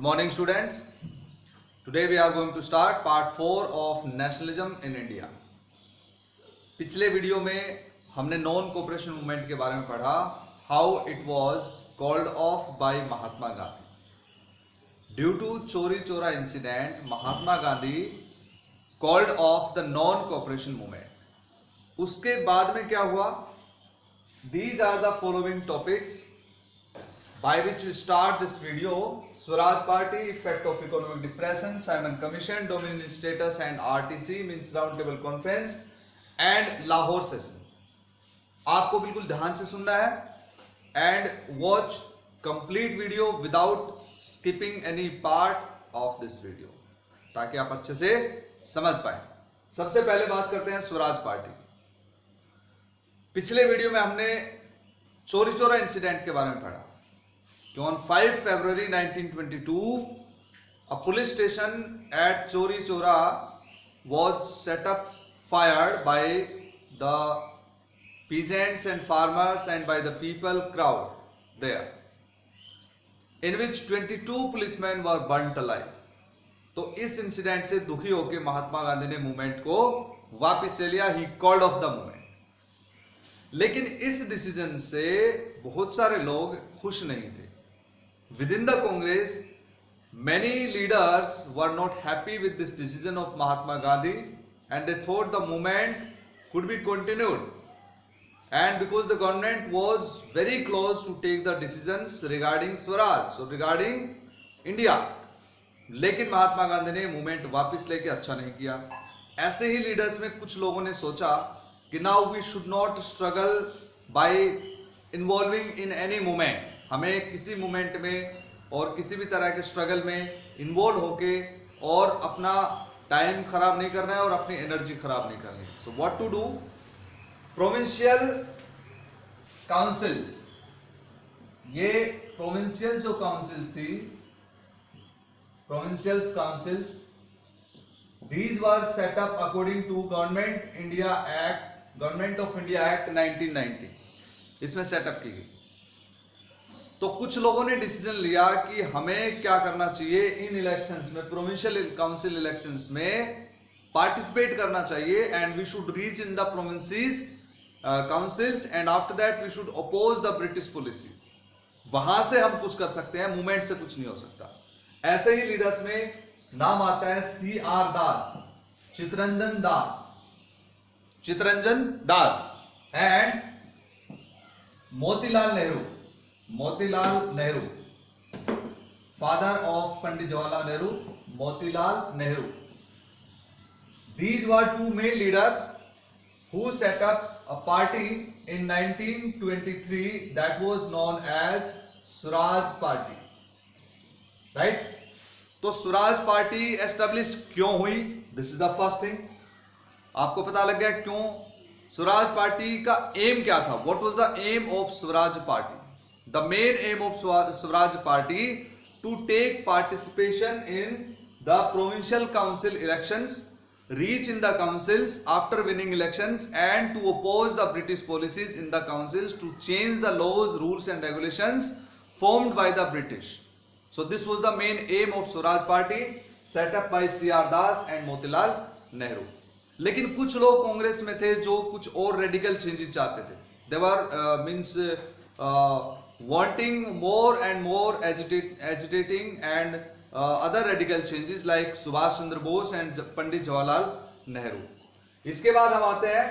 Good morning, students. Today we are going to start part 4 of nationalism in India. पिछले video में हमने non cooperation movement के बारे में पढ़ा, how it was called off by Mahatma Gandhi. Due to Chauri Chaura incident, Mahatma Gandhi called off the non cooperation movement. उसके बाद में क्या हुआ? These are the following topics by which we start this video: Swaraj Party, effect of economic depression, Simon Commission, Dominion status and RTC means round table conference, and Lahore session. आपको बिल्कुल ध्यान से सुनना है and watch complete video without skipping any part of this video, ताकि आप अच्छे से समझ पाए. सबसे पहले बात करते हैं स्वराज पार्टी. पिछले वीडियो में हमने चोरी चोरा इंसिडेंट के बारे में पढ़ा कि on 5 February 1922 a police station at Chori Chora was set up fired by the peasants and farmers and by the people crowd there, in which 22 policemen were burnt alive. तो इस इंसिडेंट से दुखी होकर महात्मा गांधी ने मूवमेंट को वापस ले लिया. He called off the movement. लेकिन इस डिसीजन से बहुत सारे लोग खुश नहीं थे. Within the Congress, many leaders were not happy with this decision of Mahatma Gandhi, and they thought the movement could be continued. And because the government was very close to take the decisions regarding Swaraj, so regarding India, लेकिन महात्मा गांधी ने movement वापस लेके अच्छा नहीं किया. ऐसे ही leaders में कुछ लोगों ने सोचा कि now we should not struggle by involving in any movement. हमें किसी मूवमेंट में और किसी भी तरह के स्ट्रगल में इन्वॉल्व होके और अपना टाइम खराब नहीं करना है और अपनी एनर्जी खराब नहीं करनी है. So what to do? Provincial councils, ये प्रोविंशियल जो काउंसिल्स थी, provincial councils, these were set up according to government of India act 1990. इसमें सेटअप की गई. तो कुछ लोगों ने डिसीजन लिया कि हमें क्या करना चाहिए, इन इलेक्शंस में, प्रोविंशियल काउंसिल इलेक्शंस में पार्टिसिपेट करना चाहिए, and we should reach in the provinces councils, and after that we should oppose the British policies. वहां से हम कुछ कर सकते हैं, मूवमेंट से कुछ नहीं हो सकता. ऐसे ही लीडर्स में नाम आता है CR Das, Chittaranjan Das and Motilal Nehru, father of Pandit Jawaharlal Nehru, Motilal Nehru. These were two main leaders who set up a party in 1923 that was known as Swaraj Party. Right? तो स्वराज पार्टी एस्टेब्लिश क्यों हुई? This is the first thing. आपको पता लग गया क्यों स्वराज पार्टी का एम क्या था. What was the aim of Swaraj party? The main aim of Swaraj party to take participation in the provincial council elections, reach in the councils after winning elections, and to oppose the British policies in the councils to change the laws, rules and regulations formed by the British. So this was the main aim of Swaraj Party, set up by CR Das and Motilal Nehru. लेकिन कुछ लोग कांग्रेस में थे जो कुछ और radical changes चाहते थे. They were wanting more and more agitating and other radical changes like Subhash Chandra Bose and पंडित जवाहरलाल नेहरू. इसके बाद हम आते हैं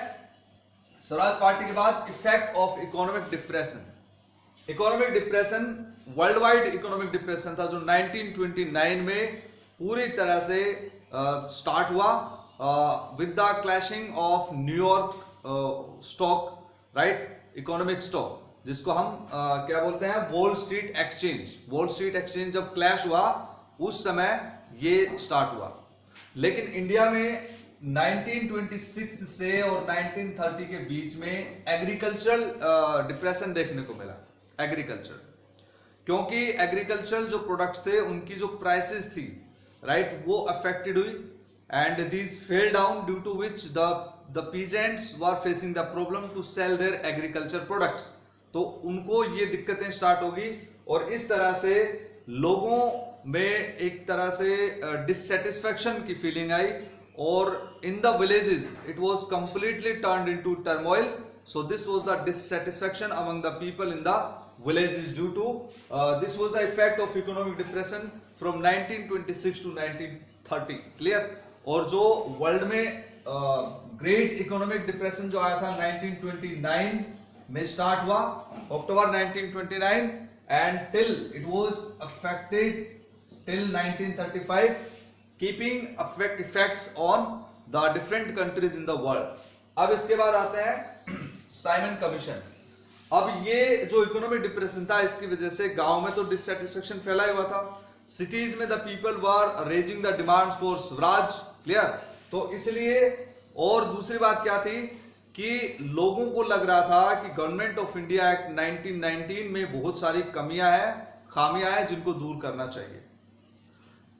स्वराज पार्टी के बाद effect of economic depression. Economic depression world wide economic depression था जो 1929 में पूरी तरह से स्टार्ट हुआ with the clashing of New York stock, right, economic stock, जिसको हम क्या बोलते हैं, wall street exchange. Wall street exchange जब क्लैश हुआ उस समय ये स्टार्ट हुआ. लेकिन इंडिया में 1926 से और 1930 के बीच में एग्रीकल्चरल डिप्रेशन देखने को मिला. एग्रीकल्चर, क्योंकि एग्रीकल्चरल जो प्रोडक्ट्स थे उनकी जो प्राइसेस थी, राइट, वो अफेक्टेड हुई, and these fell down due to which the peasants were facing the problem to sell their agriculture products. तो उनको ये दिक्कतें स्टार्ट होगी और इस तरह से लोगों में एक तरह से डिससेटिस्फैक्शन की फीलिंग आई, और in the villages it was completely turned into turmoil. So this was the dissatisfaction among the people in the villages due to this was the effect of economic depression from 1926 to 1930. Clear? और जो world में great economic depression जो आया था 1929 में start हुआ, अक्टूबर 1929, and till it was affected till 1935, keeping effects on the different countries in the world. अब इसके बाद आते हैं साइमन कमीशन. अब ये जो इकोनॉमिक डिप्रेशन था, इसकी वजह से गांव में तो डिससैटिस्फैक्शन फैला हुआ था, सिटीज में the people were raising the demands for Swaraj. Clear? तो इसलिए, और दूसरी बात क्या थी कि लोगों को लग रहा था कि गवर्नमेंट ऑफ इंडिया एक्ट 1919 में बहुत सारी कमियां हैं, खामियां हैं, जिनको दूर करना चाहिए.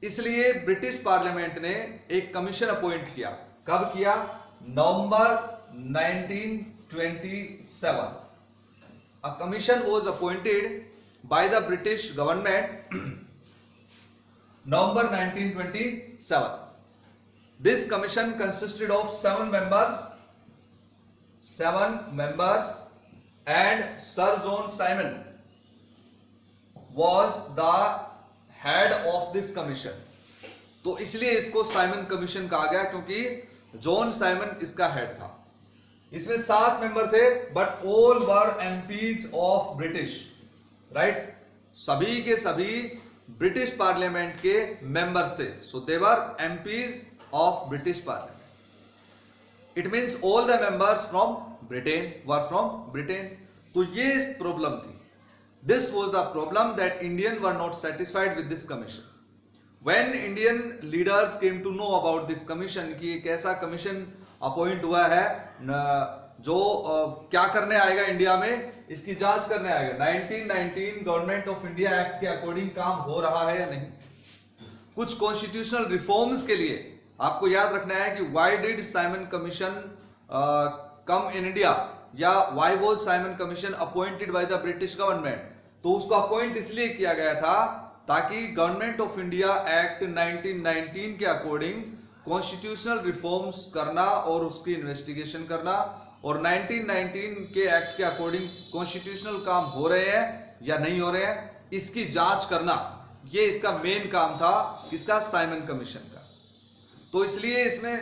इसलिए ब्रिटिश पार्लियामेंट ने एक कमीशन अपॉइंट किया. कब किया? नवंबर 1927. A commission was appointed by the British government November 1927. This commission consisted of 7 members, and Sir John Simon was the head of this commission. तो इसलिए इसको साइमन कमीशन कहा गया, क्योंकि जॉन साइमन इसका हेड था. इसमें 7 मेंबर थे, but all were MPs of British. Right? सभी के सभी ब्रिटिश पार्लियामेंट के मेंबर्स थे. So they were MPs of British parliament. It means all the members from Britain were from Britain. तो ये प्रॉब्लम थी. This was the problem that Indian were not satisfied with this commission. When Indian leaders came to know about this commission कि एक ऐसा commission appoint हुआ है जो क्या करने आएगा इंडिया में, इसकी जांच करने आएगा. 1919 गवर्नमेंट ऑफ इंडिया एक्ट के अकॉर्डिंग काम हो रहा है या नहीं. कुछ कॉन्स्टिट्यूशनल रिफॉर्म्स के लिए आपको याद रखना है कि why did Simon commission come in India, या why was Simon commission appointed by the British government. तो उसको अपॉइंट इसलिए किया गया था ताकि गवर्नमेंट ऑफ इंडिया एक्ट 1919 के अकॉर्डिंग कॉन्स्टिट्यूशनल रिफॉर्म्स करना और उसकी इन्वेस्टिगेशन करना, और 1919 के एक्ट के अकॉर्डिंग कॉन्स्टिट्यूशनल काम हो रहे हैं या नहीं हो रहे हैं, इसकी जांच करना. ये इसका मेन काम था, इसका साइमन कमीशन का. तो इसलिए इसमें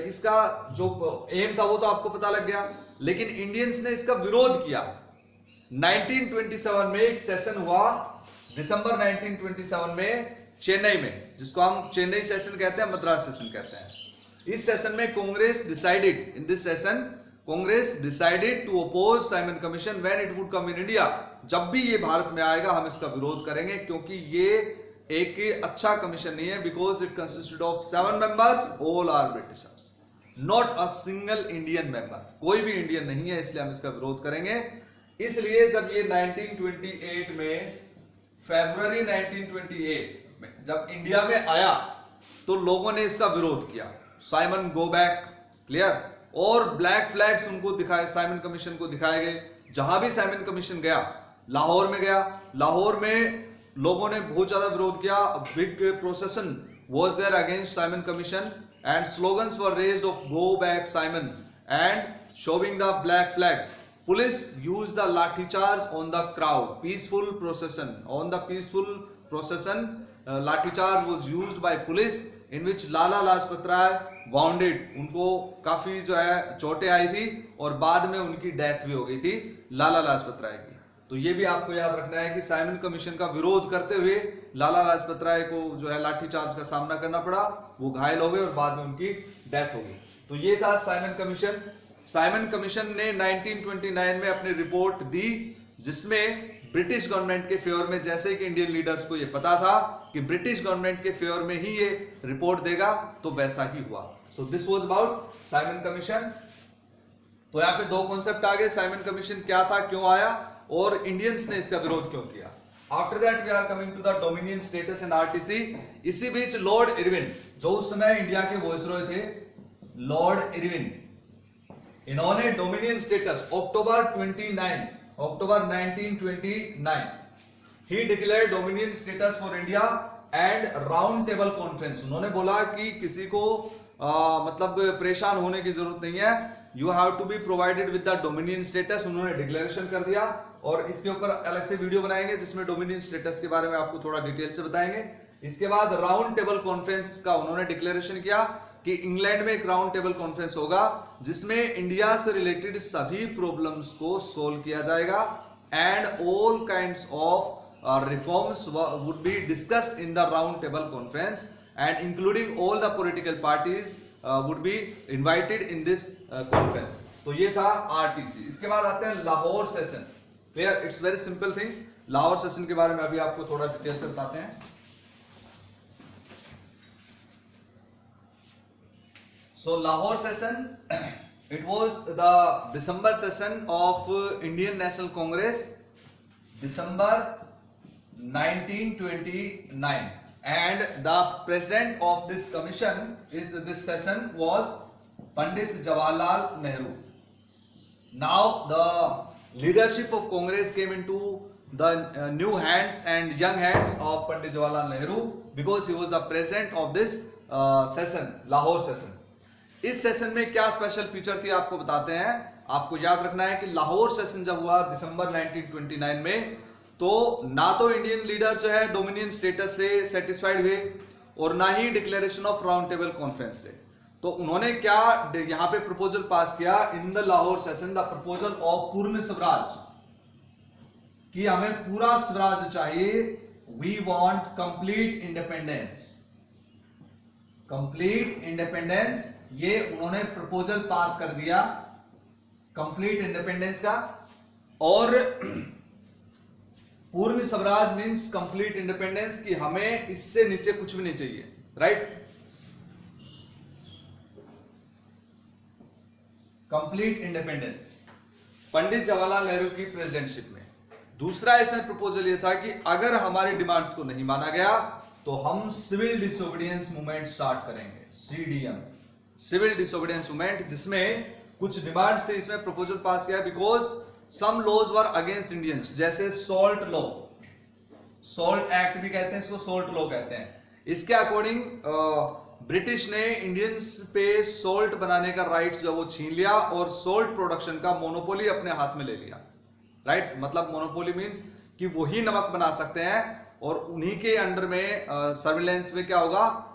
इसका जो एम था वो तो आपको पता लग गया. लेकिन इंडियंस ने इसका विरोध किया. 1927 में एक सेशन हुआ, दिसंबर 1927 में चेन्नई में, जिसको हम चेन्नई सेशन कहते हैं, मद्रास सेशन कहते हैं. इस सेशन में Congress decided, in this session Congress decided to oppose Simon commission when it would come in India. जब भी ये भारत में आएगा हम इसका विरोध करेंगे, क्योंकि ये एक अच्छा कमीशन नहीं है. Because it consisted of 7 members, all are Britishers, not a single Indian member. कोई भी इंडियन नहीं है, इसलिए हम इसका विरोध करेंगे. इसलिए जब ये 1928 में, फरवरी 1928 में जब इंडिया में आया, तो लोगों ने इसका विरोध किया. Simon go back. क्लियर? और ब्लैक फ्लैग्स उनको दिखाए, साइमन कमीशन को दिखाए गए. जहां भी साइमन कमीशन गया, लाहौर में गया, लाहौर में लोगों ने बहुत ज्यादा विरोध किया. Big procession was there against Simon commission, and slogans were raised of go back Simon and showing the black flags. Police used the lathi charge on the crowd. Peaceful procession. On the peaceful procession, lathi charge was used by police, in which Lala Lajpat Rai wounded. उनको काफी जो है चोटें आई थी, और बाद में उनकी डेथ भी हो गई थी लाला लाजपत राय की. तो ये भी आपको याद रखना है कि साइमन कमीशन का विरोध करते हुए लाला लाजपत राय को जो है लाठी चार्ज का सामना करना पड़ा. वो घायल हो गए और बाद में उनकी डेथ हो गई. तो ये था साइमन कमीशन. साइमन कमीशन ने 1929 में अपनी रिपोर्ट दी, जिसमें ब्रिटिश गवर्नमेंट के फेवर में, जैसे कि इंडियन लीडर्स को ये पता था कि ब्रिटिश गवर्नमेंट के फेवर में ही ये रिपोर्ट देगा, तो वैसा ही हुआ. सो this was about Simon commission. तो यहाँ पे 2 कॉन्सेप्ट आ गए. साइमन कमीशन क्या था, क्यों आया, और इंडियंस ने इसका विरोध क्यों किया. After that we are coming to the dominion status and RTC. इसी बीच लॉर्ड इरविन, जो उस समय इंडिया के वॉइसरॉय थे, लॉर्ड इरविन, इन्होंने dominion status October 1929 he declare dominion status for India and round table conference. उन्होंने बोला कि किसी को मतलब परेशान होने की जरूरत नहीं है, you have to be provided with the dominion status. उन्होंने डिक्लेरेशन कर दिया और इसके ऊपर अलग से वीडियो बनाएंगे जिसमें डोमिनियन स्टेटस के बारे में आपको थोड़ा डिटेल से बताएंगे। इसके बाद राउंड टेबल कॉन्फ्रेंस का उन्होंने डिक्लेरेशन किया कि इंग्लैंड में एक राउंड टेबल कॉन्फ्रेंस होगा जिसमें इंडिया से रिलेटेड सभी प्रॉब्लम्स को सोल्व किया जाएगा and all kinds of reforms would be discussed in the round table conference and including all the political parties would be invited in this conference. तो ये था आरटीसी। इसके बाद आते हैं Lahore session. Clear, it's very simple thing. Lahore session के बारे में अभी आपको थोड़ा डिटेल से बताते हैं। So Lahore session, it was the December session of Indian National Congress, December 1929, and the president of this commission is this session was Pandit Jawaharlal Nehru. Now the leadership of Congress came into the new hands and young hands of Pandit Jawaharlal Nehru because he was the president of this session, Lahore session. इस session में क्या special feature थी आपको बताते हैं। आपको याद रखना है कि लाहौर सेशन जब हुआ दिसंबर 1929 में, तो ना तो इंडियन लीडर जो है डोमिनियन स्टेटस से सेटिस्फाइड हुए और ना ही declaration of round table conference से। तो उन्होंने क्या यहां पे प्रपोजल पास किया in the Lahore session, the proposal of Purna Swaraj, कि हमें पूरा स्वराज चाहिए। We want complete independence, complete independence, ये उन्होंने प्रपोजल पास कर दिया कंप्लीट इंडिपेंडेंस का। और पूर्ण स्वराज मींस कंप्लीट इंडिपेंडेंस, कि हमें इससे नीचे कुछ भी नहीं चाहिए, राइट। कंप्लीट इंडिपेंडेंस पंडित जवाहरलाल नेहरू की प्रेसिडेंटशिप में। दूसरा इसमें प्रपोजल ये था कि अगर हमारी डिमांड्स को नहीं माना गया तो हम सिविल डिसोबीडियंस मूवमेंट स्टार्ट करेंगे, सीडीएम, सिविल डिसोबीडियंस मूवमेंट, जिसमें कुछ डिमांड्स थे। इसमें प्रपोजल पास किया because some laws were against Indians, जैसे सॉल्ट लॉ, सॉल्ट एक्ट भी कहते हैं इसको, सॉल्ट लॉ कहते हैं। इसके अकॉर्डिंग ब्रिटिश ने इंडियंस पे सॉल्ट बनाने का राइट्स जो वो छीन लिया और सॉल्ट प्रोडक्शन का मोनोपोली अपने हाथ में ले लिया, राइट। मतलब मोनोपोली मींस कि वही नमक बना सकते हैं और उन्हीं के अंडर में सर्विलेंस में क्या होगा,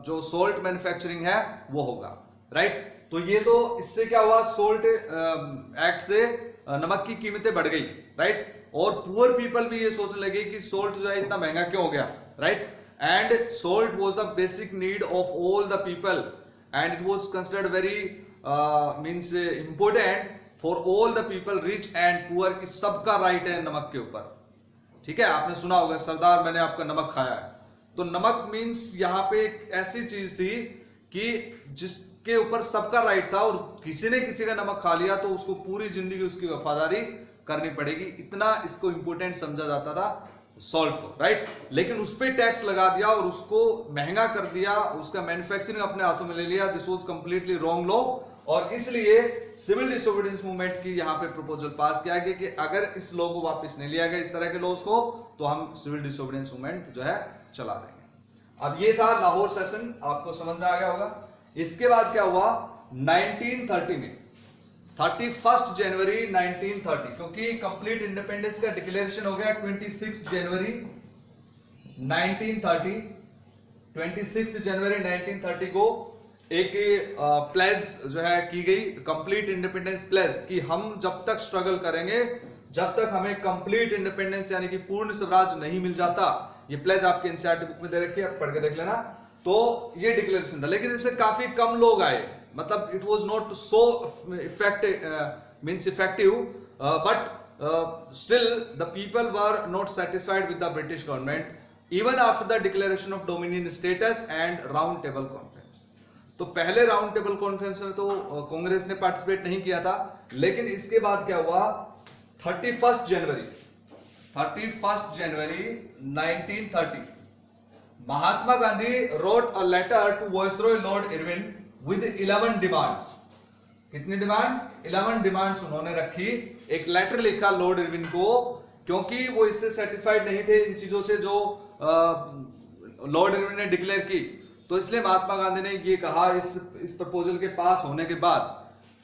जो सोल्ट मैन्युफैक्चरिंग है वो होगा, राइट। तो ये तो इससे क्या हुआ, सोल्ट एक्ट से नमक की कीमतें बढ़ गई, राइट। और पुअर पीपल भी ये सोचने लगे कि सोल्ट जो है इतना महंगा क्यों हो गया, right. And salt was the basic need of all the people and it was considered very means important for all the people, rich and poor, की सबका राइट है नमक के ऊपर। ठीक है, आपने सुना होगा सरदार मैंने आपका नमक खाया है। तो नमक मींस यहाँ पे एक ऐसी चीज थी कि जिसके ऊपर सबका राइट था और किसी ने किसी का नमक खा लिया तो उसको पूरी जिंदगी उसकी वफादारी करनी पड़ेगी, इतना इसको इंपोर्टेंट समझा जाता था सॉल्ट को, राइट। लेकिन उस पर टैक्स लगा दिया और उसको महंगा कर दिया, उसका मैन्युफैक्चरिंग अपने हाथों में ले लिया। This was completely wrong law और इसलिए सिविल डिसोबीडियंस मूवमेंट की यहाँ पे प्रपोजल पास किया गया कि अगर इस लॉ को वापस नहीं लिया गया, इस तरह के लॉज को, तो हम सिविल डिसोबीडियंस मूवमेंट जो है चला देंगे। अब ये था लाहौर सेशन, आपको समझ में आ गया होगा। इसके बाद क्या हुआ 1930 में, 31 जनवरी 1930, क्योंकि कंप्लीट इंडिपेंडेंस का डिक्लेरेशन हो गया 26 जनवरी 1930। 26 जनवरी 1930 को एक प्लेज जो है की गई, कंप्लीट इंडिपेंडेंस प्लेज, कि हम जब तक स्ट्रगल करेंगे, जब तक हमें कंप्लीट इंडिपेंडेंस यानी कि पूर्ण स्वराज नहीं मिल जाता। ये प्लेज आपके एनसीईआरटी बुक में दे रखी है, पढ़ के देख लेना। तो ये डिक्लेरेशन था, लेकिन इससे काफी कम लोग आए, मतलब it was not so effective, but still the people were not satisfied with the British government even after the declaration of dominion status and round table conference. तो पहले राउंड टेबल कॉन्फ्रेंस में तो कांग्रेस ने पार्टिसिपेट नहीं किया था, लेकिन इसके बाद क्या हुआ 31 जनवरी 1930, Mahatma Gandhi wrote a letter to Viceroy Lord Irwin with 11 demands। कितनी डिमांड्स? 11 डिमांड्स उन्होंने रखी। एक लेटर लिखा लॉर्ड इरविन को, क्योंकि वो इससे सेटिस्फाइड नहीं थे इन चीजों से जो लॉर्ड इरविन ने डिक्लेयर की, तो इसलिए महात्मा गांधी ने ये कहा इस प्रपोजल के पास होने के बाद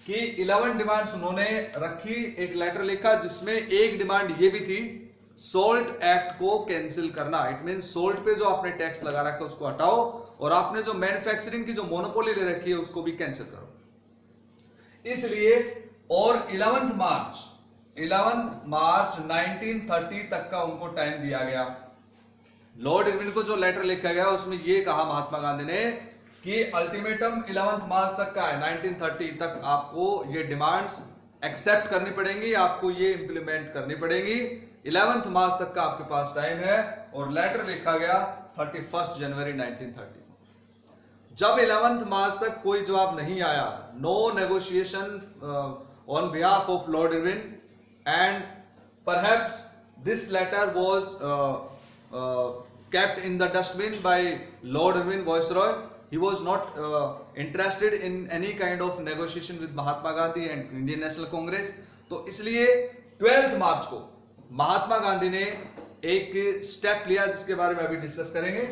कि 11 डिमांड्स उन्होंने रखी, एक लेटर लिखा जिसमें एक डिमांड ये भी थी सोल्ट एक्ट को कैंसिल करना। इट मीन सोल्ट पे जो आपने टैक्स लगा रखा है उसको हटाओ और आपने जो मैन्युफैक्चरिंग की जो मोनोपोली ले रखी है उसको भी कैंसिल करो। इसलिए और 11 मार्च 1930 तक का उनको टाइम दिया गया। लॉर्ड इरविन को जो लेटर लिखा गया उसमें यह कहा महात्मा गांधी ने कि अल्टीमेटम 11 मार्च तक का है, 1930 तक आपको ये डिमांड्स एक्सेप्ट करनी पड़ेंगी, आपको ये इंप्लीमेंट करनी पड़ेगी। 11 मार्च तक का आपके पास टाइम है और लेटर लिखा गया 31 जनवरी 1930। जब 11 मार्च तक कोई जवाब नहीं आया, no negotiation on behalf of lord Irwin and perhaps this letter was kept in the dustbin by Lord Irwin Viceroy. He was not interested in any kind of negotiation with Mahatma Gandhi and Indian National Congress. तो इसलिए 12 मार्च को महात्मा गांधी ने एक step लिया जिसके बारे में अभी डिस्कस करेंगे।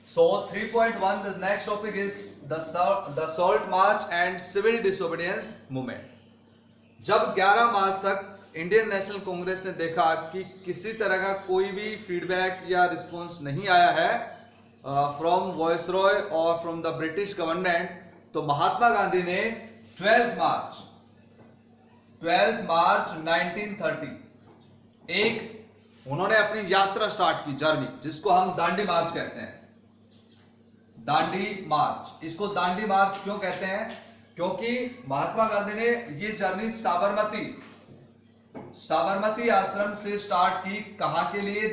So 3.1 the next topic is the Salt March and Civil Disobedience Movement. जब 11 मार्च तक इंडियन नेशनल कांग्रेस ने देखा कि किसी तरह का कोई भी फीडबैक या रिस्पांस नहीं आया है फ्रॉम वॉइसरॉय और फ्रॉम द ब्रिटिश गवर्नमेंट, तो महात्मा गांधी ने 12 मार्च 1930 एक उन्होंने अपनी यात्रा स्टार्ट की, जर्नी, जिसको हम दांडी मार्च कहते हैं। दांडी मार्च, इसको दांडी मार्च क्यों कहते हैं? क्योंकि महात्मा गांधी ने ये जर्नी साबरमती आश्रम से स्टार्ट की। कहां के लिए?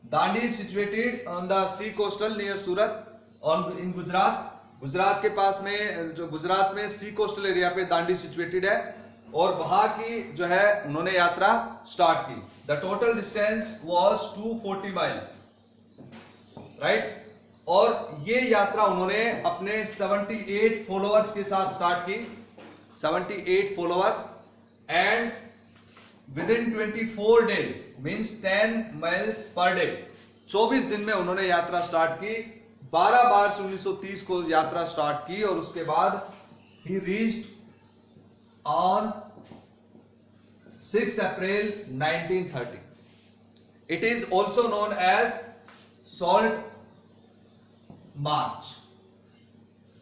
Dandi situated on the sea coastal near Surat on in Gujarat के पास में, जो गुजरात में सी कोस्टल एरिया पे दांडी सिचुएटेड है और वहां की जो है उन्होंने यात्रा स्टार्ट की। The total distance was 240 miles, right. और ये यात्रा उन्होंने अपने 78 फॉलोअर्स के साथ स्टार्ट की, 78 followers, and within 24 days means 10 miles per day, 24 दिन में उन्होंने यात्रा स्टार्ट की। 12 मार्च 1930 को यात्रा स्टार्ट की और उसके बाद he reached on 6 April 1930. It is also known as Salt March.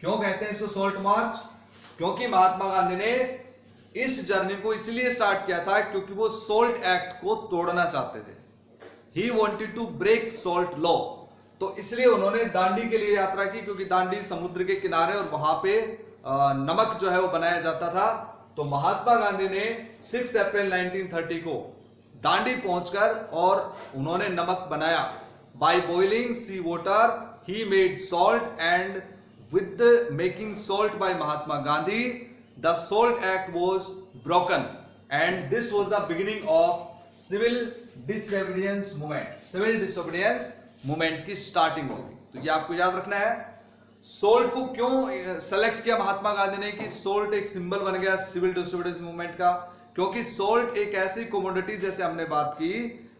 क्यों कहते हैं इसको सॉल्ट मार्च? क्योंकि महात्मा गांधी ने इस जर्नी को इसलिए स्टार्ट किया था क्योंकि वो सोल्ट एक्ट को तोड़ना चाहते थे। He wanted to break salt law, तो इसलिए उन्होंने दांडी के लिए यात्रा की, क्योंकि दांडी समुद्र के किनारे और वहां पे नमक जो है वो बनाया जाता था। तो महात्मा गांधी ने 6 अप्रैल 1930 को दांडी पहुंचकर और उन्होंने नमक बनाया। By boiling sea water he made salt and with making salt by Mahatma Gandhi the Salt Act was broken and this was the beginning of Civil Disobedience Movement. Civil Disobedience Movement की स्टार्टिंग होगी। तो ये आपको याद रखना है। सोल्ट को क्यों सेलेक्ट किया महात्मा गांधी ने कि सोल्ट एक सिंबल बन गया सिविल डिसोबीडियंस मूवमेंट का? क्योंकि सोल्ट एक ऐसी कमोडिटी, जैसे हमने बात की,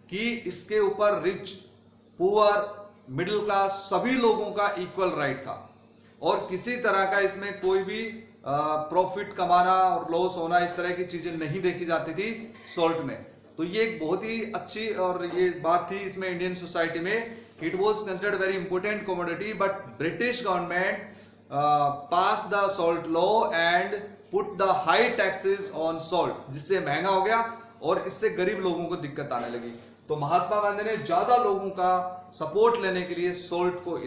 कि इसके ऊपर रिच, पुअर, मिडिल क्लास सभी लोगों का इक्वल राइट था और किसी तरह का इसमें कोई भी प्रॉफिट कमाना और लॉस होना इस तरह की चीजें नहीं देखी जाती थी सॉल्ट में। तो ये एक बहुत ही अच्छी और ये बात थी इसमें इंडियन सोसाइटी में। It was considered very important commodity, but British government pass the salt law and put the high taxes on salt, जिससे महंगा हो गया और इससे गरीब लोगों को दिक्कत आने लगी। तो महात्मा गांधी ने ज्यादा लोगों का सपोर्ट लेने के लिए सॉल्ट को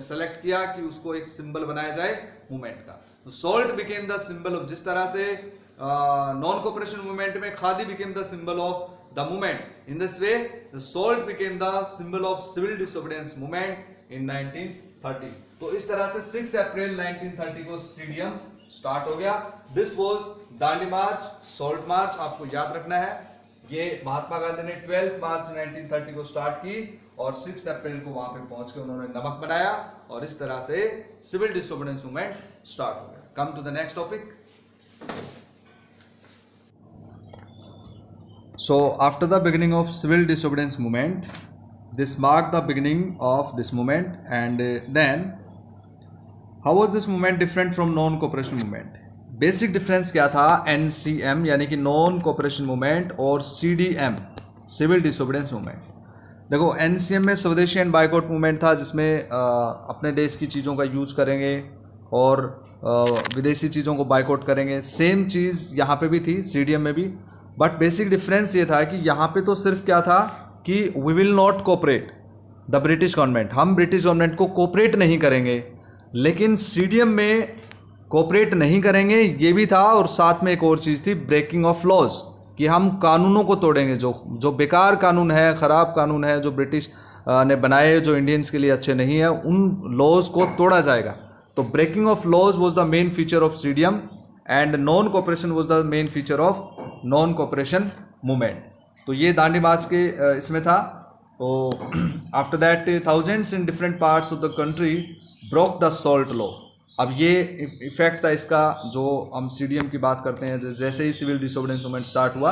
सेलेक्ट किया कि उसको एक सिंबल बनाया जाए मूवमेंट का। Salt became the symbol of, जिस तरह से नॉन कोऑपरेशन मूवमेंट में khadi became the symbol of the movement, in this way the salt became the symbol of civil disobedience movement in 1930। तो इस तरह से 6 अप्रैल 1930 को सीडीएम स्टार्ट हो गया। This was Dandi March, salt march, आपको याद रखना है। ये महात्मा गांधी ने 12 मार्च 1930 को स्टार्ट की और 6 अप्रैल को वहां पे पहुंच के उन्होंने नमक बनाया और इस तरह से सिविल डिसोबीडियंस मूवमेंट स्टार्ट हो गया। Come to the next topic. So after the beginning of civil disobedience movement, this marked the beginning of this movement, and then how was this movement different from non cooperation movement? Basic difference क्या था NCM यानी कि non cooperation movement और CDM civil disobedience movement? देखो NCM में स्वदेशी and boycott movement था, जिसमें अपने देश की चीज़ों का यूज़ करेंगे और विदेशी चीज़ों को बायकॉट करेंगे। सेम चीज़ यहाँ पे भी थी CDM में भी, बट बेसिक डिफरेंस ये था कि यहाँ पे तो सिर्फ क्या था कि we will not cooperate the British government, हम ब्रिटिश गवर्नमेंट को कोऑपरेट नहीं करेंगे। लेकिन CDM में कोऑपरेट नहीं करेंगे ये भी था, और साथ में एक और चीज़ थी ब्रेकिंग ऑफ लॉज, कि हम कानूनों को तोड़ेंगे, जो बेकार कानून है, ख़राब कानून है जो ब्रिटिश ने बनाए, जो इंडियंस के लिए अच्छे नहीं है, उन लॉज को तोड़ा जाएगा। तो breaking of laws was the main feature of CDM and non cooperation was the main feature of non cooperation movement. तो ये दांडी मार्च के इसमें था। तो after that thousands in different parts of the country broke the salt law. अब ये effect था इसका, जो हम CDM की बात करते हैं, जैसे ही सिविल डिसोबीडियंस मूवमेंट स्टार्ट हुआ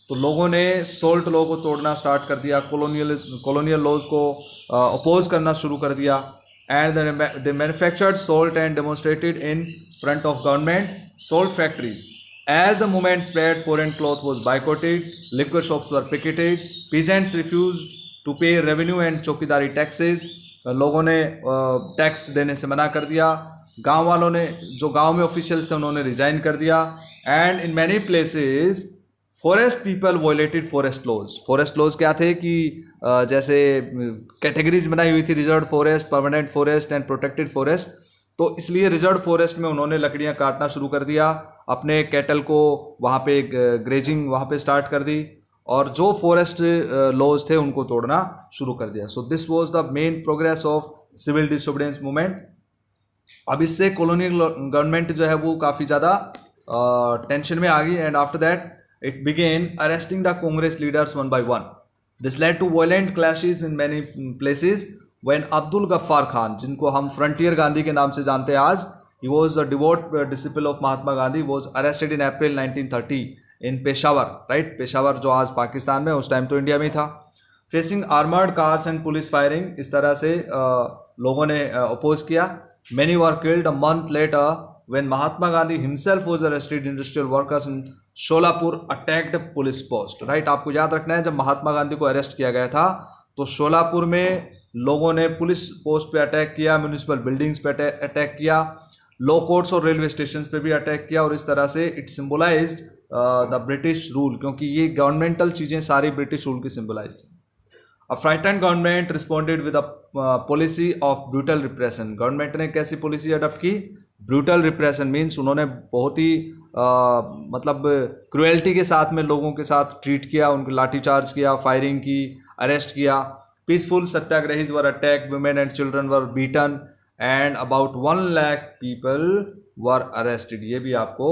तो लोगों ने सॉल्ट लॉ को तोड़ना स्टार्ट कर दिया, कॉलोनियल लॉज को अपोज करना शुरू कर दिया, and they manufactured salt and demonstrated in front of government salt factories. As the movement spread, foreign cloth was boycotted, liquor shops were picketed, peasants refused to pay revenue and चौकीदारी taxes, लोगों ने tax देने से मना कर दिया, गांव वालों ने, जो गांव में ऑफिशियल्स थे उन्होंने रिजाइन कर दिया, and in many places forest people violated forest laws. Forest laws क्या थे कि जैसे कैटेगरीज बनाई हुई थी, reserve forest, permanent forest and protected forest. तो इसलिए रिजर्व फॉरेस्ट में उन्होंने लकड़ियां काटना शुरू कर दिया, अपने कैटल को वहाँ पे ग्रेजिंग वहाँ पे स्टार्ट कर दी, और जो फॉरेस्ट लॉज थे उनको तोड़ना शुरू कर दिया। So this was the main progress of civil disobedience movement. अब इससे कॉलोनियल गवर्नमेंट जो है वो काफ़ी ज़्यादा टेंशन में आ गई, and after that it began arresting the Congress leaders one by one. This led to violent clashes in many places when Abdul Ghaffar Khan, जिनको हम फ्रंटियर गांधी के नाम से जानते हैं आज, he was a devout disciple of Mahatma Gandhi, was arrested in April 1930 in Peshawar, right? Peshawar जो आज पाकिस्तान में, उस टाइम तो इंडिया में ही था। Facing armoured cars and police firing, इस तरह से लोगों ने अपोज किया। Many were killed a month later when Mahatma Gandhi himself was arrested. Industrial workers in Sholapur attacked police post, right? आपको याद रखना है, जब महात्मा गांधी को अरेस्ट किया गया था तो शोलापुर में लोगों ने पुलिस पोस्ट पे अटैक किया, म्यूनिसिपल बिल्डिंग्स पे अटैक किया, लॉ कोर्ट्स और रेलवे स्टेशन पे भी अटैक किया, और इस तरह से it symbolised the British rule, क्योंकि ये गवर्नमेंटल चीज़ें सारी ब्रिटिश रूल की सिंबलाइज थी। अ frightened government responded with a policy of brutal repression. Government ने कैसी पॉलिसी अडॉप्ट की? ब्रूटल रिप्रेशन मीन्स उन्होंने बहुत ही मतलब क्रुएल्टी के साथ में लोगों के साथ ट्रीट किया, उनको लाठीचार्ज किया, फायरिंग की, अरेस्ट किया। Peaceful satyagrahis were attack, women and children were beaten, and about 1 lakh people were arrested. ये भी आपको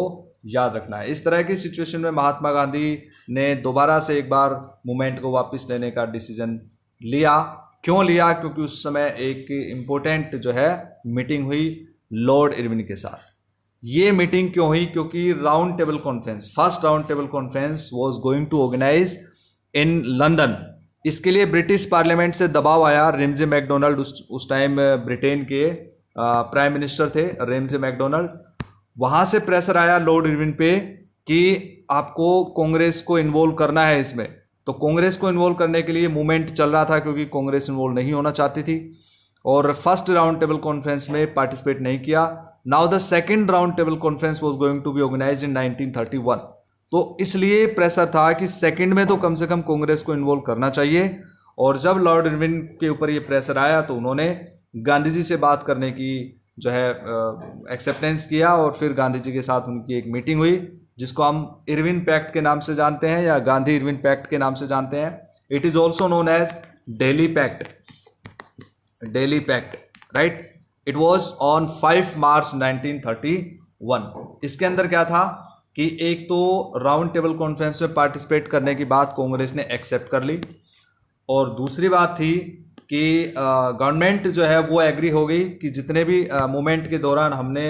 याद रखना है। इस तरह की सिचुएशन में महात्मा गांधी ने दोबारा से एक बार मूवमेंट को वापस लेने का डिसीजन लिया। क्यों लिया? क्योंकि उस समय एक इम्पोर्टेंट जो है मीटिंग हुई लॉर्ड इरविन के साथ। ये मीटिंग क्यों हुई? क्योंकि round table conference, first round table conference was going to organise in London. इसके लिए ब्रिटिश पार्लियामेंट से दबाव आया। रेमजे मैकडोनल्ड उस टाइम ब्रिटेन के प्राइम मिनिस्टर थे, रेमजे मैकडोनल्ड। वहाँ से प्रेशर आया लॉर्ड इरविन पे कि आपको कांग्रेस को इन्वॉल्व करना है इसमें। तो कांग्रेस को इन्वॉल्व करने के लिए मूवमेंट चल रहा था, क्योंकि कांग्रेस इन्वॉल्व नहीं होना चाहती थी, और फर्स्ट राउंड टेबल कॉन्फ्रेंस में पार्टिसिपेट नहीं किया। Now the second round table conference was going to be organised in 1931। तो इसलिए प्रेशर था कि सेकंड में तो कम से कम कांग्रेस को इन्वॉल्व करना चाहिए। और जब लॉर्ड इरविन के ऊपर ये प्रेशर आया तो उन्होंने गांधी जी से बात करने की जो है एक्सेप्टेंस किया, और फिर गांधी जी के साथ उनकी एक मीटिंग हुई, जिसको हम इरविन पैक्ट के नाम से जानते हैं या गांधी इरविन पैक्ट के नाम से जानते हैं। It is also known as Delhi pact, Delhi pact, right. It was on 5 March 1931। इसके अंदर क्या था कि एक तो राउंड टेबल कॉन्फ्रेंस में पार्टिसिपेट करने की बात कांग्रेस ने एक्सेप्ट कर ली, और दूसरी बात थी कि गवर्नमेंट जो है वो एग्री हो गई कि जितने भी मूवमेंट के दौरान हमने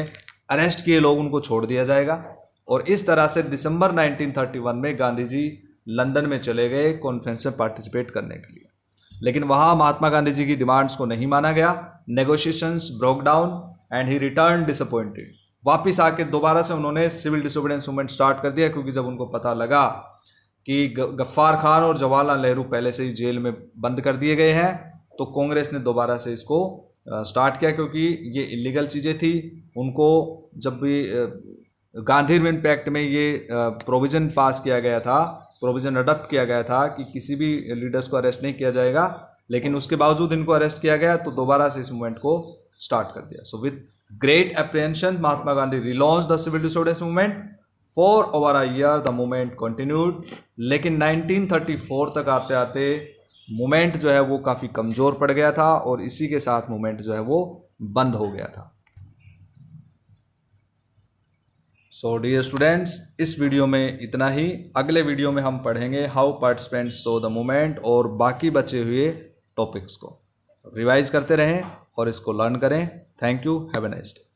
अरेस्ट किए लोग उनको छोड़ दिया जाएगा। और इस तरह से दिसंबर 1931 में गांधी जी लंदन में चले गए कॉन्फ्रेंस में पार्टिसिपेट करने के लिए, लेकिन वहाँ महात्मा गांधी जी की डिमांड्स को नहीं माना गया। Negotiations broke down and he return disappointed. वापिस आके दोबारा से उन्होंने सिविल डिसोबीडियंस मूवमेंट स्टार्ट कर दिया, क्योंकि जब उनको पता लगा कि गफ्फार खान और जवाहरलाल नेहरू पहले से ही जेल में बंद कर दिए गए हैं, तो कांग्रेस ने दोबारा से इसको स्टार्ट किया, क्योंकि ये इलीगल चीज़ें थी। उनको जब भी गांधी इरविन पैक्ट में ये प्रोविज़न पास किया गया था, प्रोविज़न अडॉप्ट किया गया था कि किसी भी लीडर्स को अरेस्ट नहीं किया जाएगा, लेकिन उसके बावजूद इनको अरेस्ट किया गया, तो दोबारा से इस मूवमेंट को स्टार्ट कर दिया। So with great apprehension Mahatma Gandhi relaunch the civil disobedience movement. For over a year the movement continued, लेकिन 1934 तक आते आते मूवमेंट जो है वो काफ़ी कमज़ोर पड़ गया था, और इसी के साथ मूवमेंट जो है वो बंद हो गया था। सो डियर स्टूडेंट्स, इस वीडियो में इतना ही। अगले वीडियो में हम पढ़ेंगे how participants so the movement और बाकी बचे हुए टॉपिक्स को। रिवाइज करते रहें और इसको लर्न करें। Thank you, have a nice day.